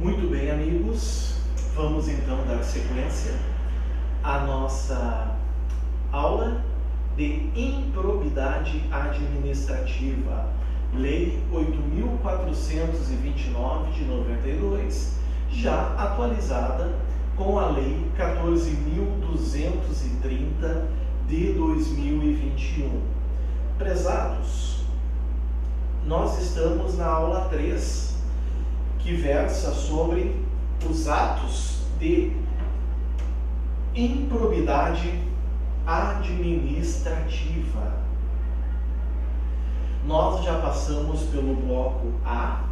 Muito bem, amigos, vamos então dar sequência à nossa aula de improbidade administrativa, Lei 8.429 de 92, já atualizada com a Lei 14.230 de 2021. Prezados, nós estamos na aula 3, que versa sobre os atos de improbidade administrativa. Nós já passamos pelo bloco A,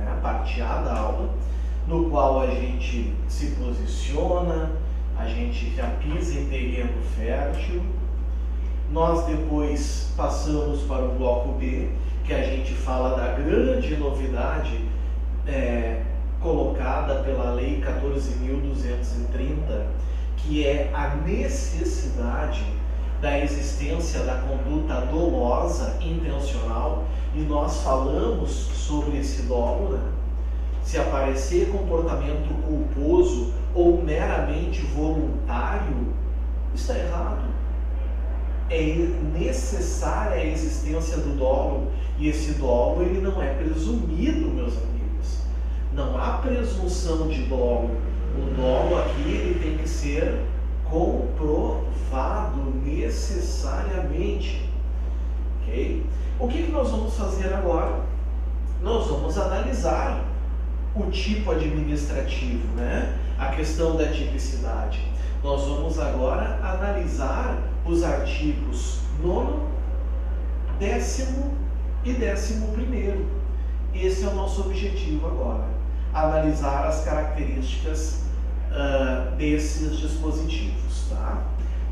a parte A da aula, no qual a gente se posiciona, a gente já pisa em terreno fértil. Nós depois passamos para o bloco B, que a gente fala da grande novidade colocada pela Lei 14.230, que é a necessidade da existência da conduta dolosa intencional, e nós falamos sobre esse dolo, Se aparecer comportamento culposo ou meramente voluntário, está errado. É necessária a existência do dolo, e esse dolo ele não é presumido, meus amigos. Não há presunção de dolo. O dolo aqui ele tem que ser comprovado necessariamente. Ok? O que nós vamos fazer agora? Nós vamos analisar o tipo administrativo, A questão da tipicidade. Nós vamos agora analisar os artigos 9º, 10º e 11º. Esse é o nosso objetivo agora. Analisar as características desses dispositivos, tá?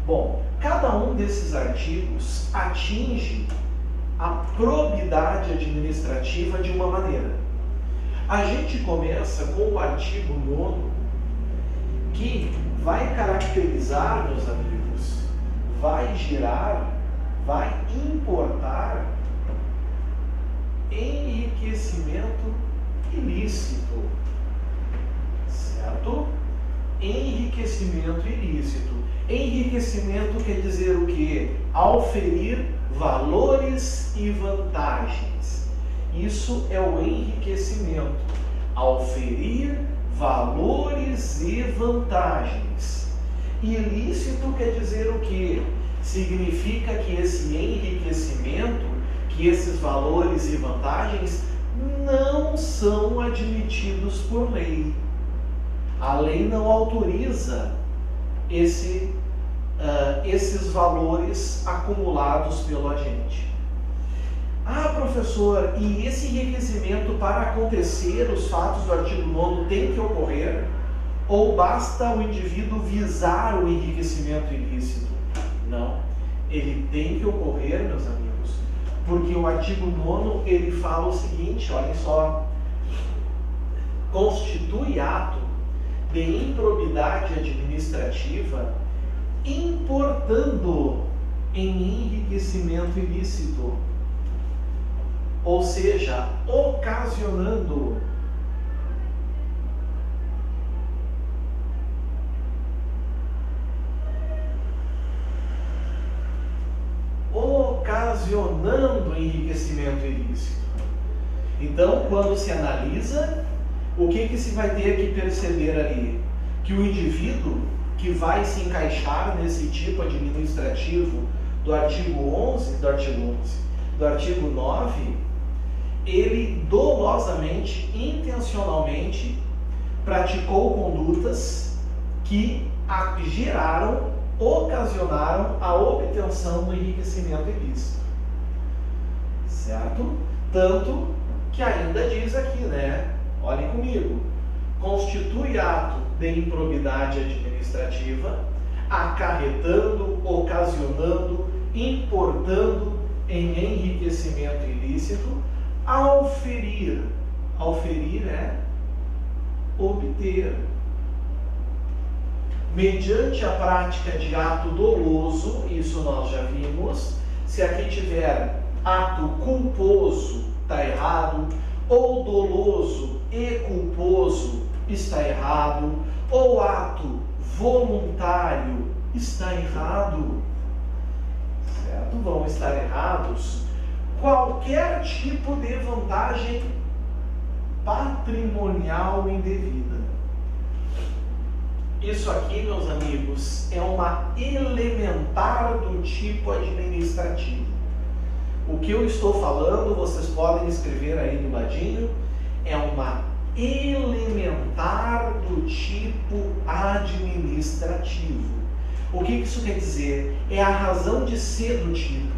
Bom, cada um desses artigos atinge a probidade administrativa de uma maneira. A gente começa com o artigo 9º, que vai caracterizar, meus amigos, vai gerar, vai importar enriquecimento ilícito, certo? Enriquecimento ilícito. Enriquecimento quer dizer o quê? Auferir valores e vantagens. Isso é o enriquecimento. Auferir valores e vantagens. Ilícito quer dizer o quê? Significa que esse enriquecimento, que esses valores e vantagens não são admitidos por lei. A lei não autoriza esses valores acumulados pelo agente. Ah, professor, e esse enriquecimento, para acontecer, os fatos do artigo 9º tem que ocorrer? Ou basta o indivíduo visar o enriquecimento ilícito? Não, ele tem que ocorrer, meus amigos, porque o artigo 9º ele fala o seguinte, olhem só: constitui ato de improbidade administrativa importando em enriquecimento ilícito, ou seja, ocasionando enriquecimento ilícito. Então, quando se analisa, o que se vai ter que perceber ali? Que o indivíduo que vai se encaixar nesse tipo administrativo do artigo 9, ele dolosamente, intencionalmente, praticou condutas que ocasionaram a obtenção do enriquecimento ilícito. Certo? Tanto que ainda diz aqui, Olhem comigo. Constitui ato de improbidade administrativa, acarretando, ocasionando, importando em enriquecimento ilícito, auferir. Auferir é obter. Mediante a prática de ato doloso, isso nós já vimos. Se aqui tiver ato culposo, está errado, ou doloso e culposo, está errado, ou ato voluntário está errado, certo? Vão estar errados qualquer tipo de vantagem patrimonial indevida. Isso aqui, meus amigos, é uma elementar do tipo administrativo. O que eu estou falando, vocês podem escrever aí do ladinho, é uma elementar do tipo administrativo. O que isso quer dizer? É a razão de ser do tipo,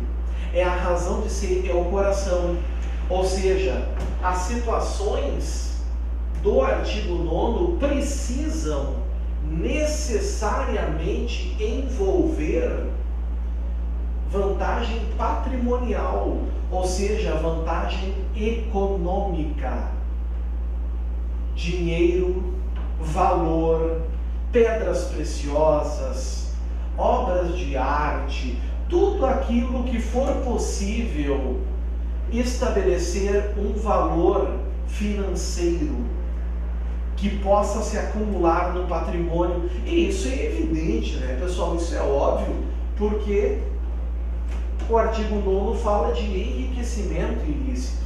é a razão de ser, é o coração. Ou seja, as situações do artigo 9º precisam necessariamente envolver vantagem patrimonial, ou seja, vantagem econômica, dinheiro, valor, pedras preciosas, obras de arte, tudo aquilo que for possível estabelecer um valor financeiro que possa se acumular no patrimônio. E isso é evidente, né, pessoal? Isso é óbvio, porque o artigo 9º fala de enriquecimento ilícito.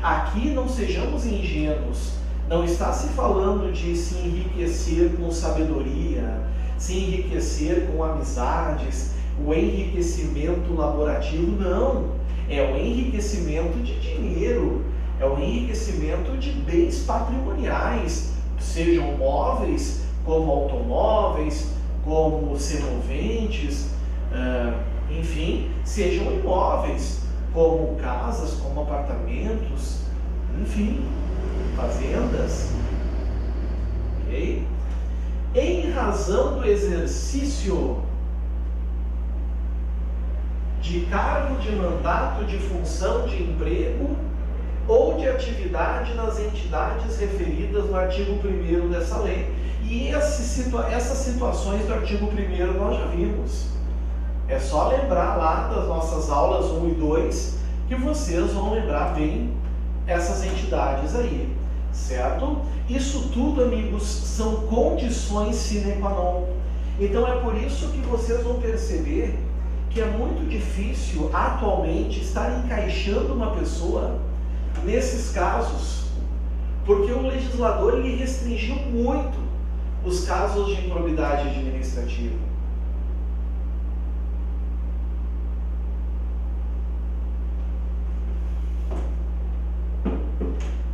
Aqui não sejamos ingênuos, não está se falando de se enriquecer com sabedoria, se enriquecer com amizades, o enriquecimento laborativo, não. É o enriquecimento de dinheiro, é o enriquecimento de bens patrimoniais, sejam móveis, como automóveis, como semoventes, enfim, sejam imóveis, como casas, como apartamentos, enfim, fazendas. Ok? Em razão do exercício de cargo, de mandato, de função, de emprego ou de atividade nas entidades referidas no artigo 1º dessa lei. E essas situações do artigo 1º nós já vimos. É só lembrar lá das nossas aulas 1 e 2 que vocês vão lembrar bem essas entidades aí, certo? Isso tudo, amigos, são condições sine qua non. Então é por isso que vocês vão perceber que é muito difícil atualmente estar encaixando uma pessoa nesses casos, porque o legislador ele restringiu muito os casos de improbidade administrativa.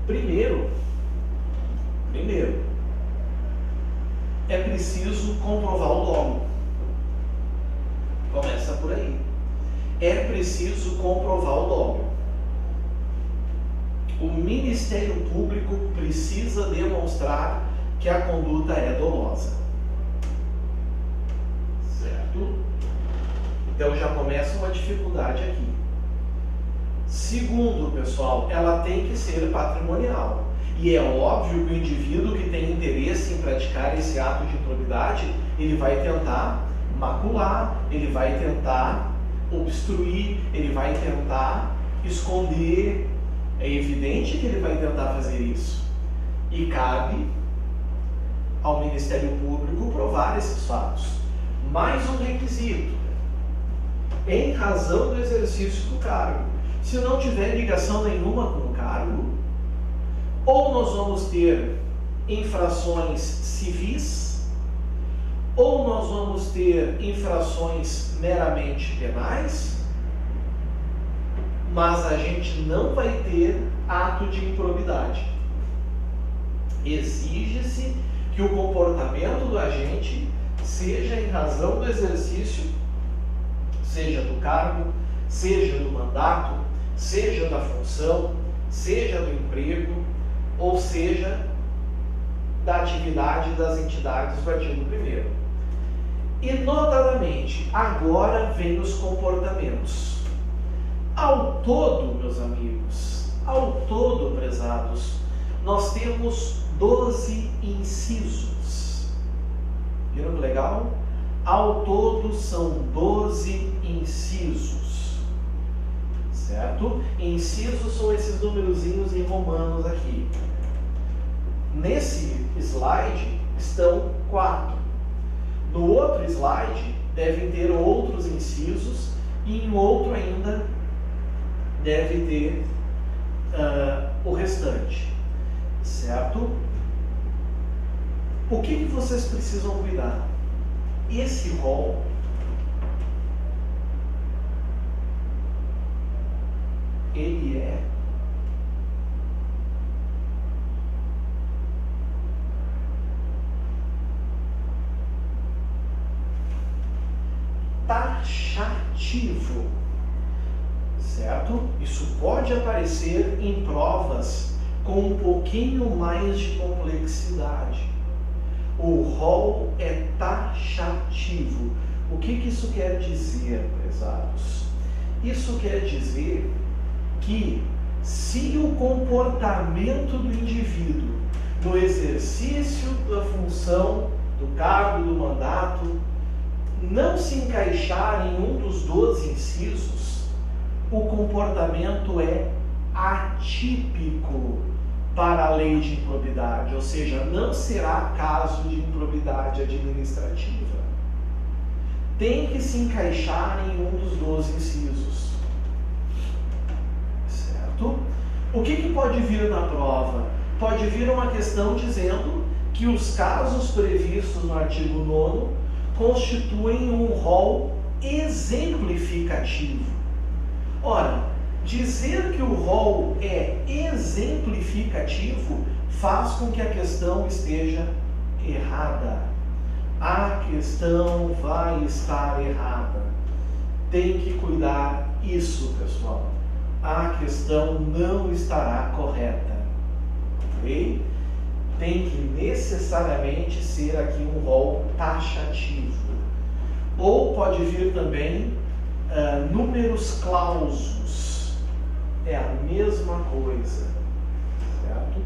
Primeiro, é preciso comprovar o dolo. Começa por aí. É preciso comprovar o dolo. O Ministério Público precisa demonstrar que a conduta é dolosa. Certo? Então já começa uma dificuldade aqui. Segundo, pessoal, ela tem que ser patrimonial. E é óbvio que o indivíduo que tem interesse em praticar esse ato de improbidade, ele vai tentar macular, ele vai tentar obstruir, ele vai tentar esconder. É evidente que ele vai tentar fazer isso. E cabe ao Ministério Público provar esses fatos. Mais um requisito: em razão do exercício do cargo. Se não tiver ligação nenhuma com o cargo, ou nós vamos ter infrações civis, ou nós vamos ter infrações meramente penais, mas a gente não vai ter ato de improbidade. Exige-se que o comportamento do agente seja em razão do exercício, seja do cargo, seja do mandato, seja da função, seja do emprego, ou seja da atividade das entidades do artigo 1º. E notadamente, agora vem os comportamentos. Ao todo, meus amigos, ao todo, prezados, nós temos 12 incisos. Viram que legal? Ao todo são 12 incisos, certo? Incisos são esses numerozinhos em romanos aqui. Nesse slide estão 4. No outro slide devem ter outros incisos e em outro ainda deve ter o restante, certo? O que vocês precisam cuidar? Esse rol ele é taxativo, certo? Isso pode aparecer em provas com um pouquinho mais de complexidade. O rol é taxativo. O que isso quer dizer, prezados? Isso quer dizer que se o comportamento do indivíduo no exercício da função, do cargo, do mandato, não se encaixar em um dos 12 incisos, o comportamento é atípico para a lei de improbidade, ou seja, não será caso de improbidade administrativa. Tem que se encaixar em um dos 12 incisos. Certo? O que pode vir na prova? Pode vir uma questão dizendo que os casos previstos no artigo 9º constituem um rol exemplificativo. Ora, dizer que o rol é exemplificativo faz com que a questão esteja errada. A questão vai estar errada. Tem que cuidar isso, pessoal. A questão não estará correta. Ok? Tem que necessariamente ser aqui um rol taxativo. Ou pode vir também números clausos. É a mesma coisa, certo?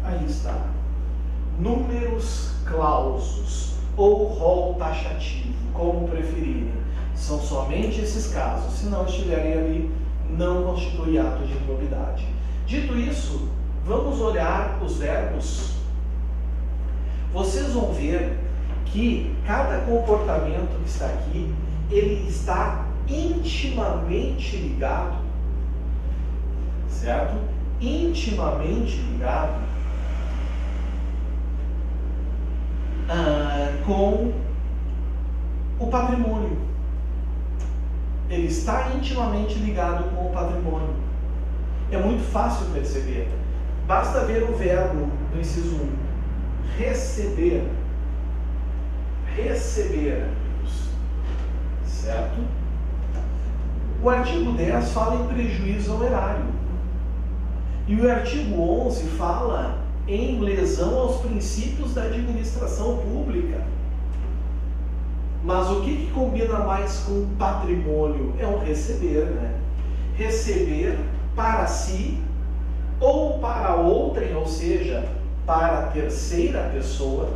Aí está. Números clausos ou rol taxativo, como preferirem. São somente esses casos. Se não estiverem ali, não constitui ato de improbidade. Dito isso, vamos olhar os verbos. Vocês vão ver que cada comportamento que está aqui, ele está intimamente ligado, certo? Intimamente ligado com o patrimônio. Ele está intimamente ligado com o patrimônio. É muito fácil perceber. Basta ver o verbo do inciso 1. Receber. Receber, amigos. Certo? O artigo 10 fala em prejuízo ao erário. E o artigo 11 fala em lesão aos princípios da administração pública. Mas o que combina mais com patrimônio? É o receber, né? Receber para si ou para outrem, ou seja, para a terceira pessoa,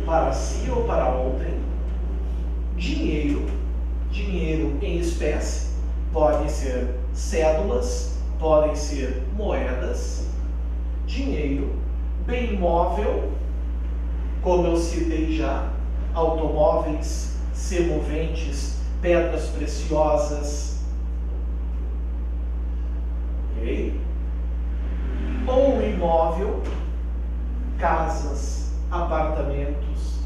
para si ou para outrem, dinheiro em espécie, podem ser cédulas, podem ser moedas, dinheiro, bem imóvel, como eu citei já, automóveis, semoventes, pedras preciosas, ok? Ou imóvel, casas, apartamentos,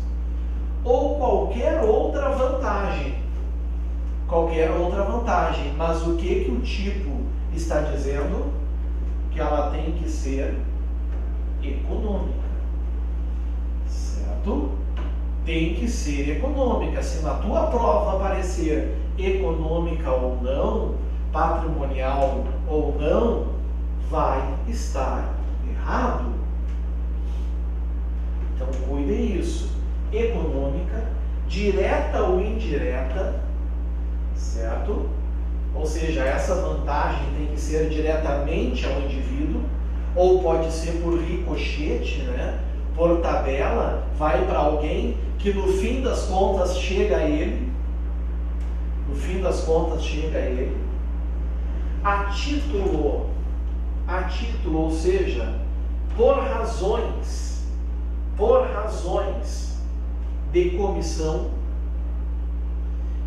ou qualquer outra vantagem. Qualquer outra vantagem. Mas o que o tipo está dizendo? Que ela tem que ser econômica. Certo? Tem que ser econômica. Se na tua prova aparecer econômica ou não, patrimonial ou não, vai estar errado. Então cuide isso. Econômica, direta ou indireta, certo? Ou seja, essa vantagem tem que ser diretamente ao indivíduo ou pode ser por ricochete, né? Por tabela, vai para alguém que no fim das contas chega a ele. No fim das contas chega a ele. A título, ou seja, por razões de comissão.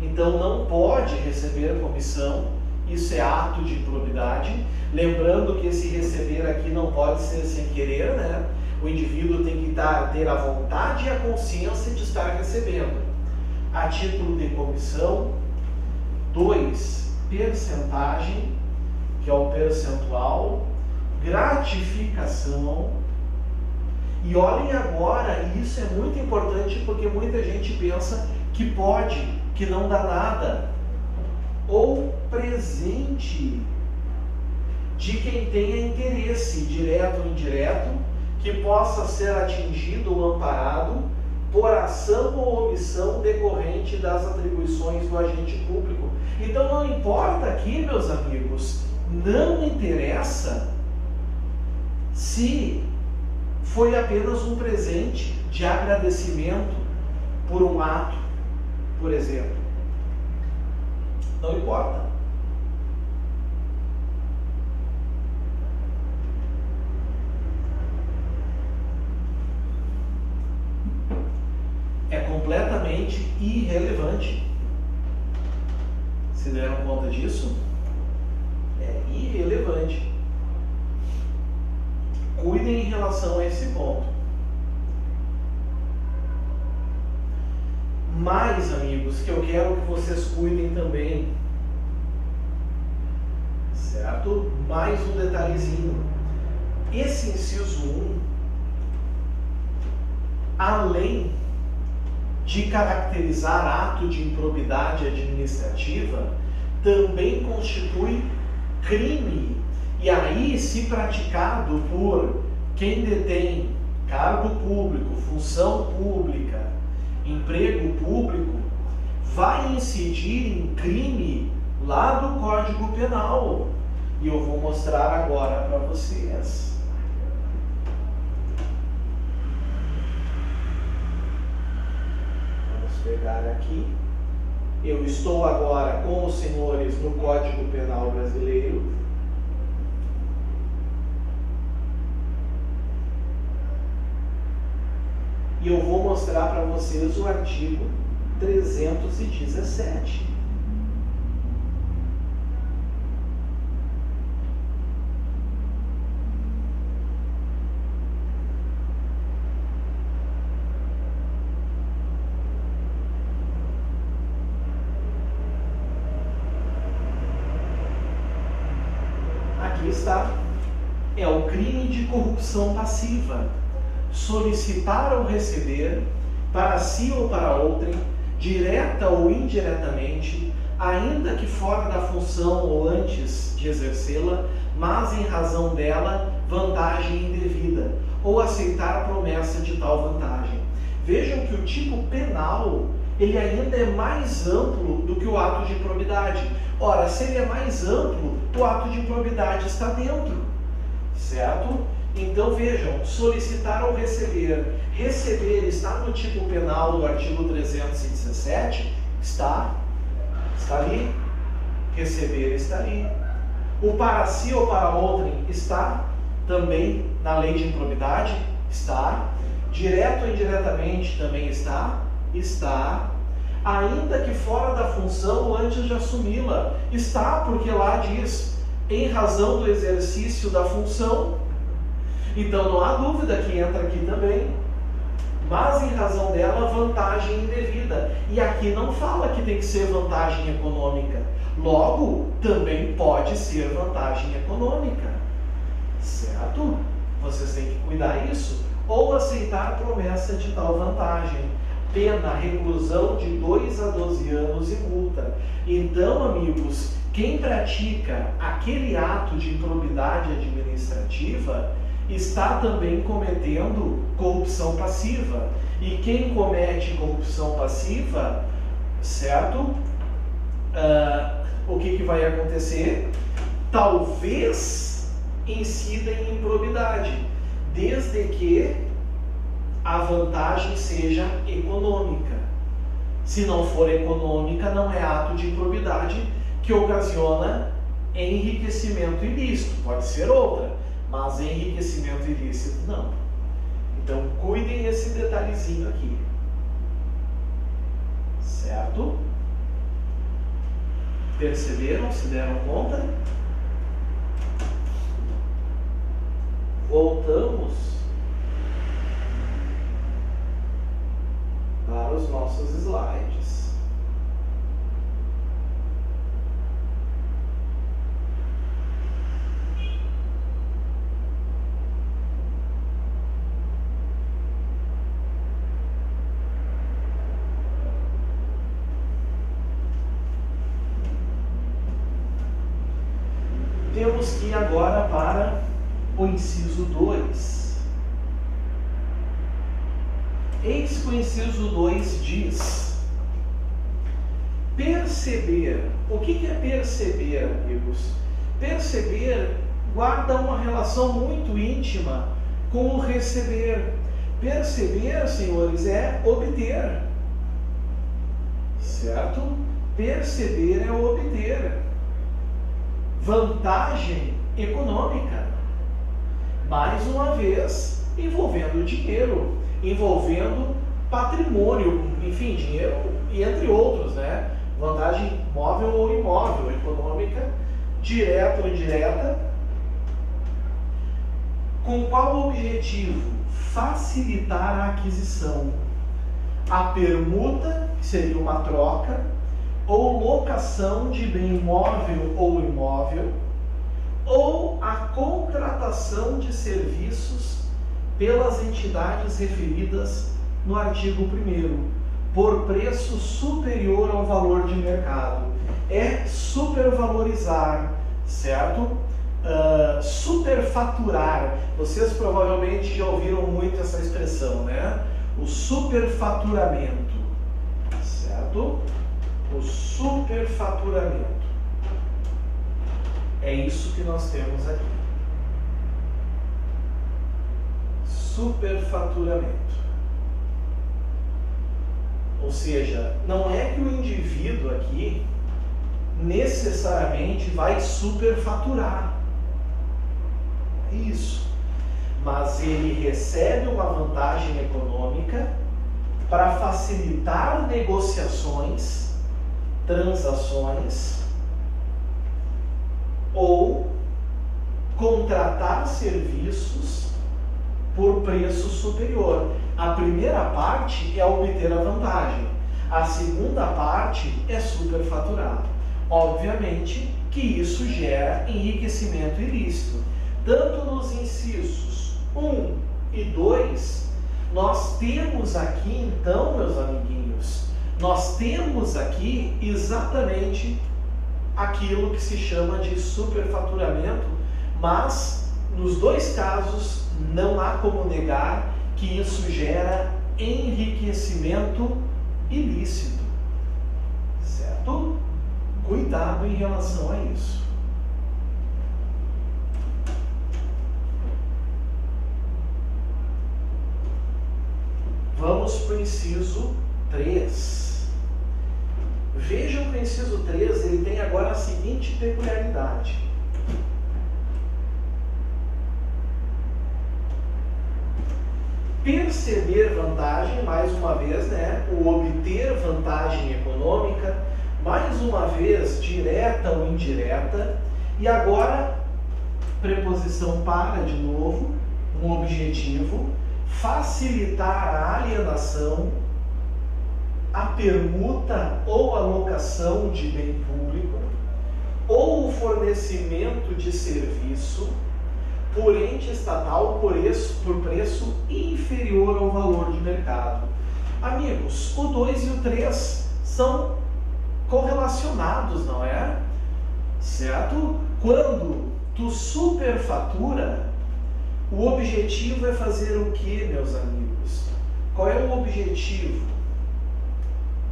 Então não pode receber comissão, isso é ato de improbidade. Lembrando que esse receber aqui não pode ser sem querer, né? O indivíduo tem que ter a vontade e a consciência de estar recebendo. A título de comissão. 2, percentagem, que é o percentual. Gratificação. E olhem agora, isso é muito importante porque muita gente pensa que pode, que não dá nada. Ou presente de quem tenha interesse, direto ou indireto, que possa ser atingido ou amparado por ação ou omissão decorrente das atribuições do agente público. Então não importa aqui, meus amigos, não interessa se foi apenas um presente de agradecimento por um ato, por exemplo. Não importa. É completamente irrelevante. Se deram conta disso? É irrelevante. Cuidem em relação a esse ponto. Mais, amigos, que eu quero que vocês cuidem também. Certo? Mais um detalhezinho. Esse inciso 1, além de caracterizar ato de improbidade administrativa, também constitui crime. E aí, se praticado por quem detém cargo público, função pública, emprego público, vai incidir em crime lá do Código Penal. E eu vou mostrar agora para vocês. Pegar aqui. Eu estou agora com os senhores no Código Penal Brasileiro. E eu vou mostrar para vocês o artigo 317. Está, é o crime de corrupção passiva, solicitar ou receber, para si ou para outrem, direta ou indiretamente, ainda que fora da função ou antes de exercê-la, mas em razão dela, vantagem indevida, ou aceitar a promessa de tal vantagem. Vejam que o tipo penal, ele ainda é mais amplo do que o ato de improbidade. Ora, se ele é mais amplo, o ato de improbidade está dentro, certo? Então vejam, solicitar ou receber. Receber está no tipo penal do artigo 317? Está ali. Receber está ali. O para si ou para outrem está também na lei de improbidade? Está. Direto ou indiretamente também está? Está. Ainda que fora da função ou antes de assumi-la. Está, porque lá diz, em razão do exercício da função. Então não há dúvida que entra aqui também. Mas em razão dela, vantagem indevida. E aqui não fala que tem que ser vantagem econômica. Logo, também pode ser vantagem econômica. Certo? Vocês têm que cuidar isso. Ou aceitar promessa de tal vantagem. Pena, reclusão de 2 a 12 anos e multa. Então, amigos, quem pratica aquele ato de improbidade administrativa está também cometendo corrupção passiva. E quem comete corrupção passiva, certo? O que vai acontecer? Talvez, incida em improbidade, desde que a vantagem seja econômica. Se não for econômica, não é ato de improbidade que ocasiona enriquecimento ilícito. Pode ser outra, mas enriquecimento ilícito não. Então, cuidem esse detalhezinho aqui. Certo? Perceberam? Se deram conta? Voltamos para os nossos slides. Temos que ir agora para o inciso 2. Eis que o inciso 2 diz: perceber. O que é perceber, amigos? Perceber guarda uma relação muito íntima com o receber. Perceber, senhores, é obter. Certo? Perceber é obter. Vantagem econômica. Mais uma vez, envolvendo dinheiro, envolvendo patrimônio, enfim, dinheiro e entre outros, né? Vantagem móvel ou imóvel, econômica, direta ou indireta. Com qual objetivo? Facilitar a aquisição. A permuta, que seria uma troca, ou locação de bem móvel ou imóvel, ou a contratação de serviços pelas entidades referidas no artigo 1º, por preço superior ao valor de mercado. É supervalorizar, certo? Superfaturar. Vocês provavelmente já ouviram muito essa expressão, né? O superfaturamento, certo? O superfaturamento. É isso que nós temos aqui. Superfaturamento. Ou seja, não é que o indivíduo aqui necessariamente vai superfaturar. É isso. Mas ele recebe uma vantagem econômica para facilitar negociações, transações, ou contratar serviços por preço superior. A primeira parte é obter a vantagem. A segunda parte é superfaturar. Obviamente que isso gera enriquecimento ilícito. Tanto nos incisos 1 e 2, nós temos aqui então, meus amiguinhos, nós temos aqui exatamente aquilo que se chama de superfaturamento, mas nos dois casos não há como negar que isso gera enriquecimento ilícito, certo? Cuidado em relação a isso. Vamos para o inciso 3. Vejam que o inciso 3 ele tem agora a seguinte peculiaridade. Perceber vantagem, mais uma vez, né? O obter vantagem econômica, mais uma vez, direta ou indireta. E agora, preposição para, de novo, um objetivo, facilitar a alienação, a permuta ou a locação de bem público, ou o fornecimento de serviço por ente estatal por preço inferior ao valor de mercado. Amigos, o 2 e o 3 são correlacionados, não é? Certo? Quando tu superfatura, o objetivo é fazer o que, meus amigos? Qual é o objetivo?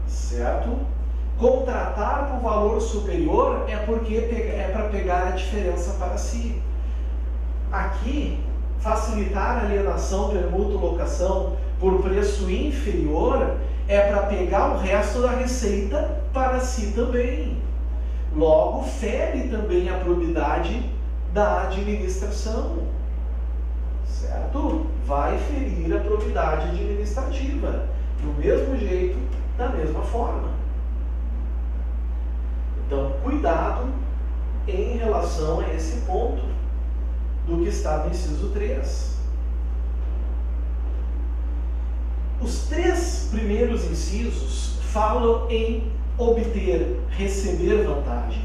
Certo? Contratar por valor superior é porque é para pegar a diferença para si. aqui, facilitar a alienação, permuta ou locação por preço inferior é para pegar o resto da receita para si também. Logo, fere também a probidade da administração, certo? Vai ferir a probidade administrativa, do mesmo jeito, da mesma forma. Então, cuidado em relação a esse ponto do que está no inciso 3. Os 3 primeiros incisos falam em obter, receber vantagem.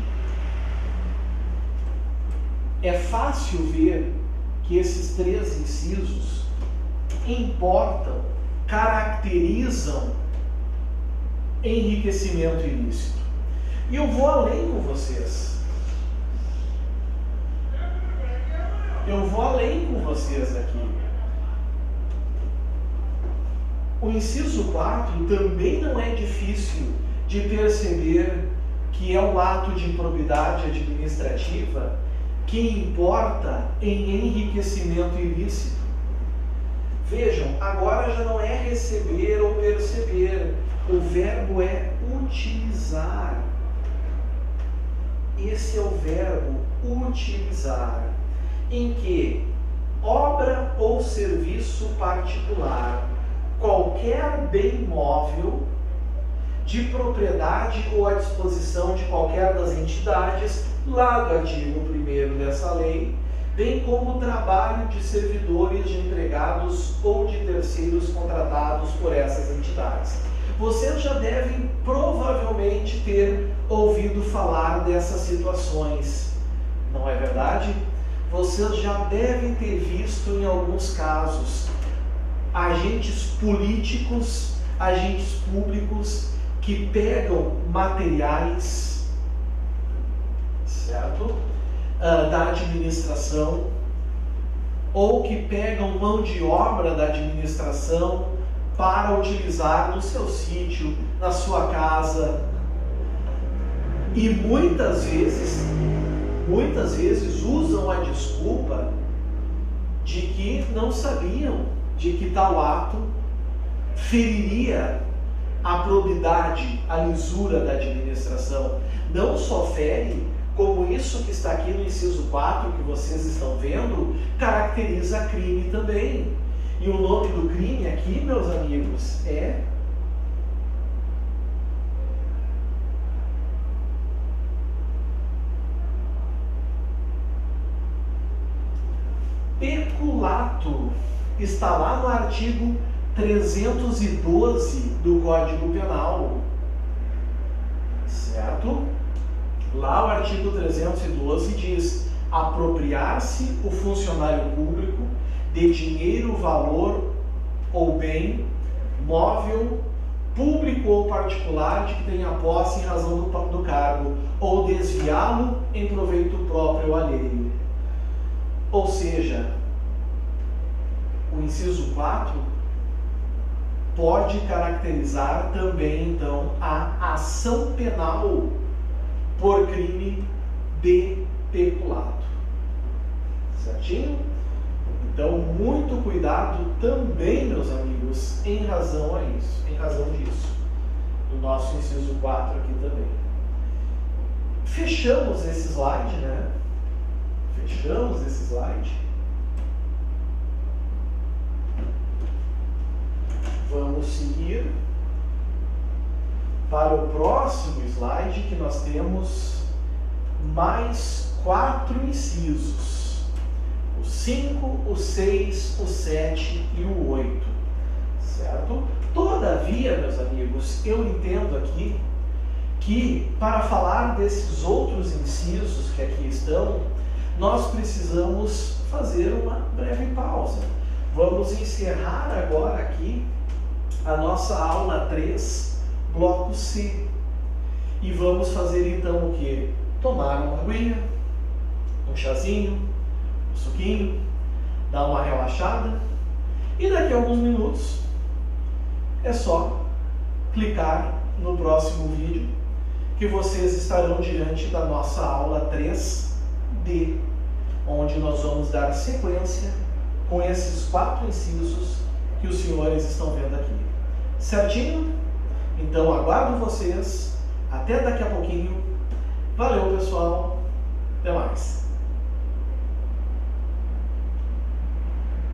É fácil ver que esses 3 incisos importam, caracterizam enriquecimento ilícito. E eu vou além com vocês. Aqui. O inciso 4 também não é difícil de perceber que é um ato de improbidade administrativa que importa em enriquecimento ilícito. Vejam, agora já não é receber ou perceber, o verbo é utilizar. Esse é o verbo utilizar, em que obra ou serviço particular, qualquer bem móvel de propriedade ou à disposição de qualquer das entidades, lá do artigo 1º dessa lei, bem como o trabalho de servidores, de empregados ou de terceiros contratados por essas entidades. Vocês já devem provavelmente ter ouvido falar dessas situações, não é verdade? Vocês já devem ter visto em alguns casos agentes políticos, agentes públicos que pegam materiais, certo? Da administração, ou que pegam mão de obra da administração para utilizar no seu sítio, na sua casa, e muitas vezes usam a desculpa de que não sabiam de que tal ato feriria a probidade, a lisura da administração. Não só fere, como isso que está aqui no inciso 4, que vocês estão vendo, caracteriza crime também. E o nome do crime aqui, meus amigos, é peculato. Está lá no artigo 312 do Código Penal, certo? Lá o artigo 312 diz: apropriar-se o funcionário público de dinheiro, valor ou bem móvel, público ou particular, de que tenha posse em razão do cargo, ou desviá-lo em proveito próprio ou alheio. Ou seja, o inciso 4 pode caracterizar também, então, a ação penal por crime de peculato. Certinho? Então, muito cuidado também, meus amigos, em razão a isso, em razão disso. Do nosso inciso 4 aqui também. Fechamos esse slide, né? Fechamos esse slide. Vamos seguir para o próximo slide, que nós temos mais 4 incisos: o 5, o 6, o 7 e o 8, certo? Todavia, meus amigos, eu entendo aqui que para falar desses outros incisos que aqui estão, nós precisamos fazer uma breve pausa. Vamos encerrar agora aqui a nossa aula 3, bloco C. E vamos fazer então o quê? Tomar uma aguinha, um chazinho, um suquinho, dar uma relaxada, e daqui a alguns minutos é só clicar no próximo vídeo que vocês estarão diante da nossa aula 3D. onde nós vamos dar sequência com esses 4 incisos que os senhores estão vendo aqui. Certinho? Então aguardo vocês. Até daqui a pouquinho. Valeu, pessoal. Até mais.